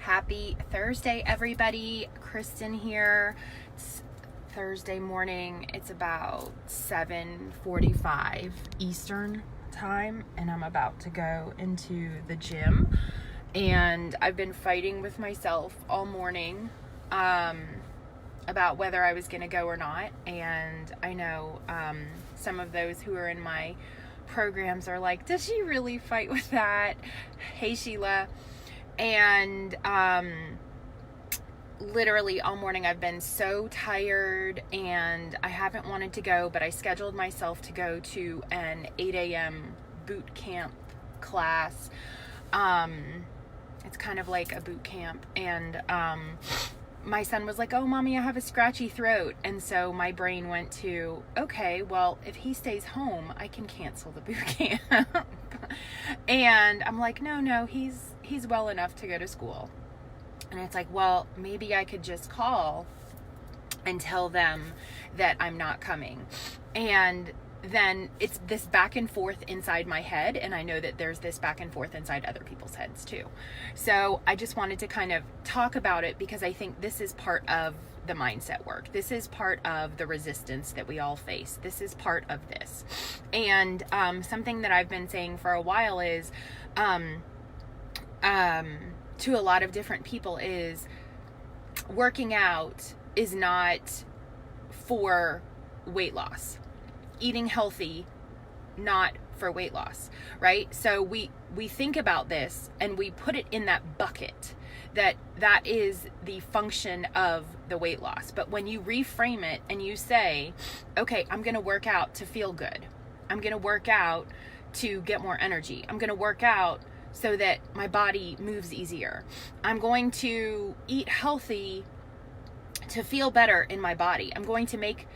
Happy Thursday, everybody. Kristen here. It's Thursday morning. It's about 7:45 Eastern time, and I'm about to go into the gym. And I've been fighting with myself all morning about whether I was going to go or not. And I know some of those who are in my programs are like, does she really fight with that? Hey, Sheila. And literally all morning I've been so tired and I haven't wanted to go, but I scheduled myself to go to an 8 a.m. boot camp class. It's kind of like a boot camp, and my son was like, oh, mommy, I have a scratchy throat. And so my brain went to, okay, well, if he stays home, I can cancel the boot camp. And I'm like, no, he's well enough to go to school. And it's like, well, maybe I could just call and tell them that I'm not coming. And then it's this back and forth inside my head, and I know that there's this back and forth inside other people's heads too. So I just wanted to kind of talk about it because I think this is part of the mindset work. This is part of the resistance that we all face. This is part of this. And something that I've been saying for a while is to a lot of different people is working out is not for weight loss. Eating healthy, not for weight loss, right? So we think about this and we put it in that bucket that is the function of the weight loss. But when you reframe it and you say, okay, I'm going to work out to feel good. I'm going to work out to get more energy. I'm going to work out so that my body moves easier. I'm going to eat healthy to feel better in my body. I'm going to make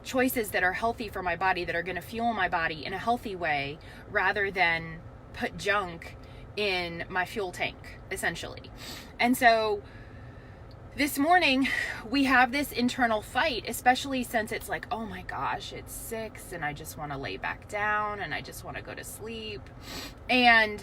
choices that are healthy for my body, that are going to fuel my body in a healthy way, rather than put junk in my fuel tank, essentially. And so this morning we have this internal fight, especially since it's like, oh my gosh, it's 6 and I just want to lay back down and I just want to go to sleep. And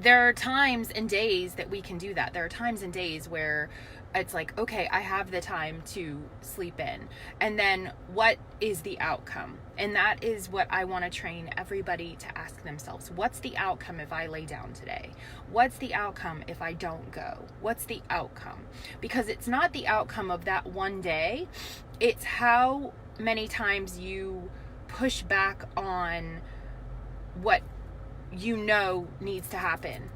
there are times and days that we can do that. There are times and days where it's like, okay, I have the time to sleep in. And then what is the outcome? And that is what I want to train everybody to ask themselves. What's the outcome if I lay down today? What's the outcome if I don't go? What's the outcome? Because it's not the outcome of that one day. It's how many times you push back on what you know needs to happen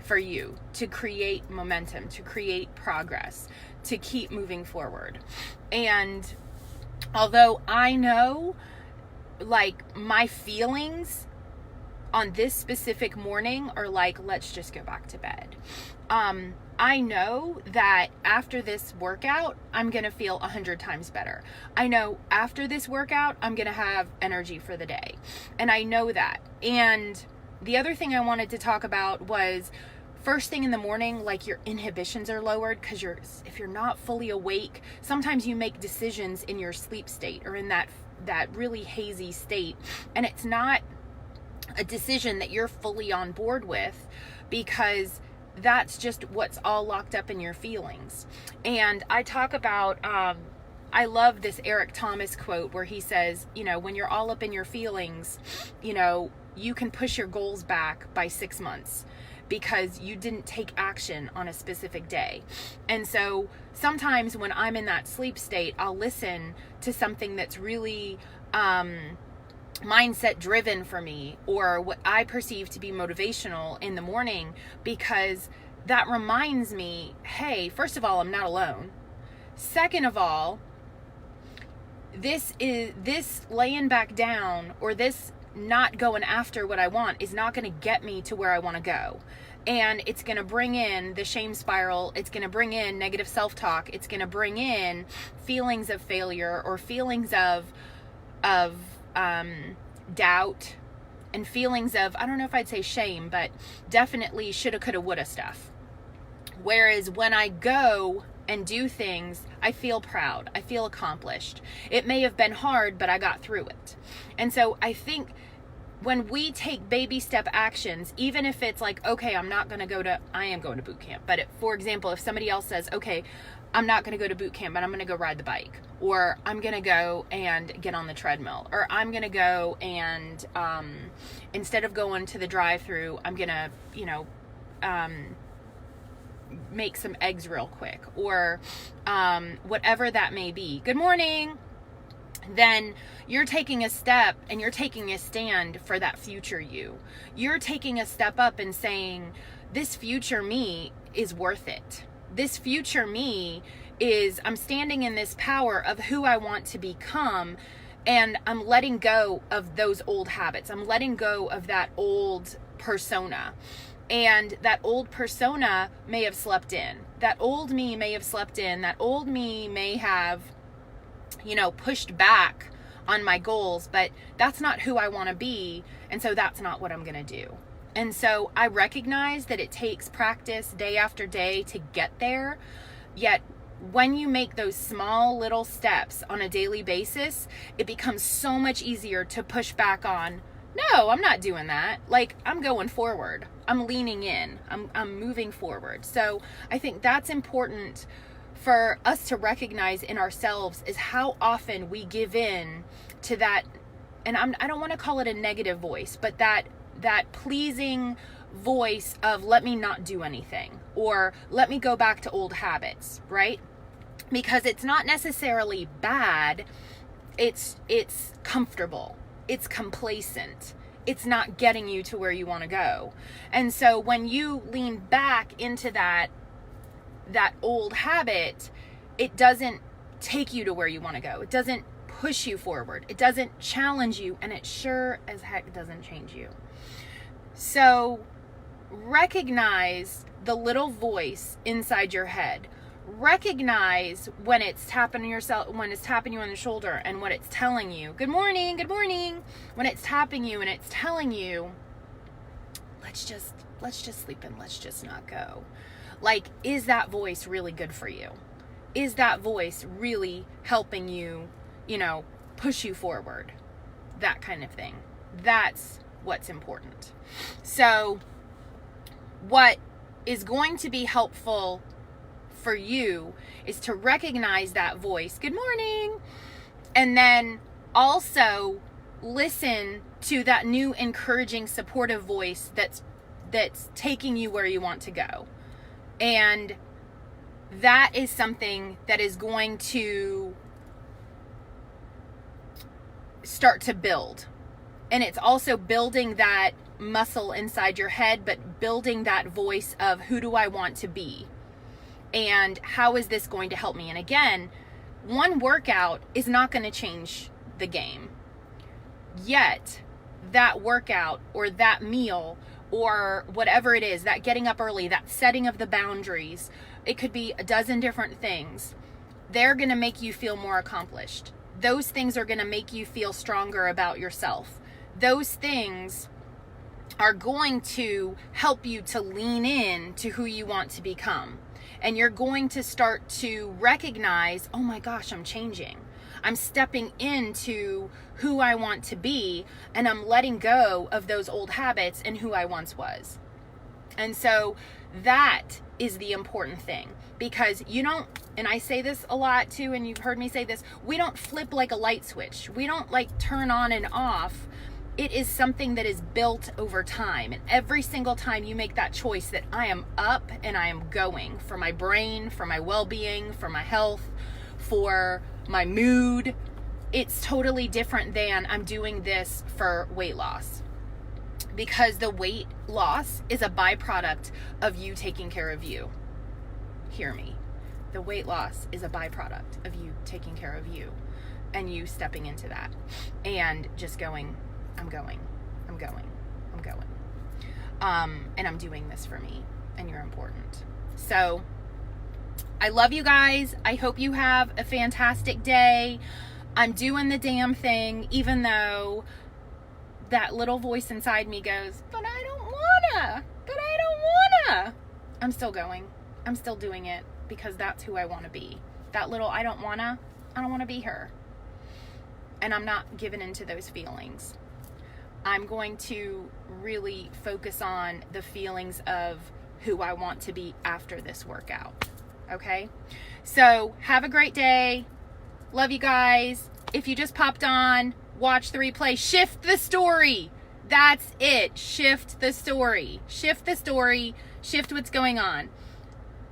for you to create momentum, to create progress, to keep moving forward. And although I know, like, my feelings on this specific morning are like, let's just go back to bed. I know that after this workout, I'm going to feel 100 times better. I know after this workout, I'm going to have energy for the day. And I know that. And the other thing I wanted to talk about was first thing in the morning, like, your inhibitions are lowered because if you're not fully awake, sometimes you make decisions in your sleep state or in that really hazy state. And it's not a decision that you're fully on board with, because that's just what's all locked up in your feelings. And I talk about, I love this Eric Thomas quote where he says, when you're all up in your feelings, you can push your goals back by 6 months because you didn't take action on a specific day. And so sometimes when I'm in that sleep state, I'll listen to something that's really mindset driven for me, or what I perceive to be motivational in the morning, because that reminds me, hey, first of all, I'm not alone. Second of all, this laying back down, or this not going after what I want, is not going to get me to where I want to go. And it's going to bring in the shame spiral. It's going to bring in negative self-talk. It's going to bring in feelings of failure, or feelings of doubt, and feelings of, I don't know if I'd say shame, but definitely shoulda, coulda, woulda stuff. Whereas when I go and do things, I feel proud. I feel accomplished. It may have been hard, but I got through it. And so I think when we take baby step actions, even if it's like, okay, I am going to boot camp. But for example, if somebody else says, okay, I'm not going to go to boot camp, but I'm going to go ride the bike, or I'm going to go and get on the treadmill, or I'm going to go and, instead of going to the drive-thru, I'm going to, make some eggs real quick, or, whatever that may be. Good morning. Then you're taking a step and you're taking a stand for that future you. You're taking a step up and saying, this future me is worth it. This future me I'm standing in this power of who I want to become, and I'm letting go of those old habits. I'm letting go of that old persona. And that old persona may have slept in. That old me may have slept in. That old me may have pushed back on my goals, but that's not who I want to be. And so that's not what I'm going to do. And so I recognize that it takes practice day after day to get there. Yet when you make those small little steps on a daily basis, it becomes so much easier to push back on, no, I'm not doing that. Like, I'm going forward. I'm leaning in. I'm moving forward. So I think that's important for us to recognize in ourselves, is how often we give in to that. And I don't want to call it a negative voice, but that pleasing voice of, let me not do anything, or let me go back to old habits, right? Because it's not necessarily bad. It's comfortable. It's complacent. It's not getting you to where you want to go. And so when you lean back into that old habit, it doesn't take you to where you want to go. It doesn't push you forward. It doesn't challenge you, and it sure as heck doesn't change you. So recognize the little voice inside your head. Recognize when it's tapping you on the shoulder and what it's telling you. Good morning, good morning. When it's tapping you and it's telling you, let's just sleep and let's just not go. Like, is that voice really good for you? Is that voice really helping you, push you forward? That kind of thing. That's what's important. So what is going to be helpful for you is to recognize that voice, good morning, and then also listen to that new encouraging, supportive voice that's taking you where you want to go. And that is something that is going to start to build. And it's also building that muscle inside your head, but building that voice of, who do I want to be? And how is this going to help me? And again, one workout is not going to change the game. Yet, that workout or that meal or whatever it is, that getting up early, that setting of the boundaries, it could be a dozen different things. They're going to make you feel more accomplished. Those things are going to make you feel stronger about yourself. Those things are going to help you to lean in to who you want to become. And you're going to start to recognize, oh my gosh, I'm changing. I'm stepping into who I want to be, and I'm letting go of those old habits and who I once was. And so that is the important thing, because you don't, and I say this a lot too, and you've heard me say this, we don't flip like a light switch. We don't like turn on and off. It is something that is built over time. And every single time you make that choice that I am up and I am going, for my brain, for my well-being, for my health, for my mood, it's totally different than I'm doing this for weight loss. Because the weight loss is a byproduct of you taking care of you. Hear me. The weight loss is a byproduct of you taking care of you and you stepping into that and just going, I'm going. And I'm doing this for me, and you're important. So I love you guys. I hope you have a fantastic day. I'm doing the damn thing, even though that little voice inside me goes, but I don't wanna. I'm still going. I'm still doing it because that's who I want to be. That little I don't wanna be her. And I'm not giving into those feelings. I'm going to really focus on the feelings of who I want to be after this workout. Okay? So have a great day. Love you guys. If you just popped on, watch the replay. Shift the story. That's it. Shift the story. Shift the story. Shift what's going on.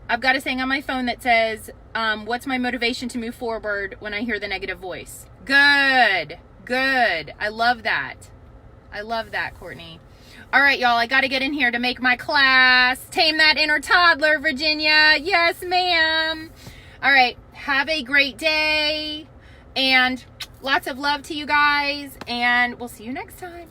I've got a saying on my phone that says, what's my motivation to move forward when I hear the negative voice? Good. Good. I love that. I love that, Courtney. All right, y'all, I got to get in here to make my class. Tame that inner toddler, Virginia. Yes, ma'am. All right, have a great day. And lots of love to you guys. And we'll see you next time.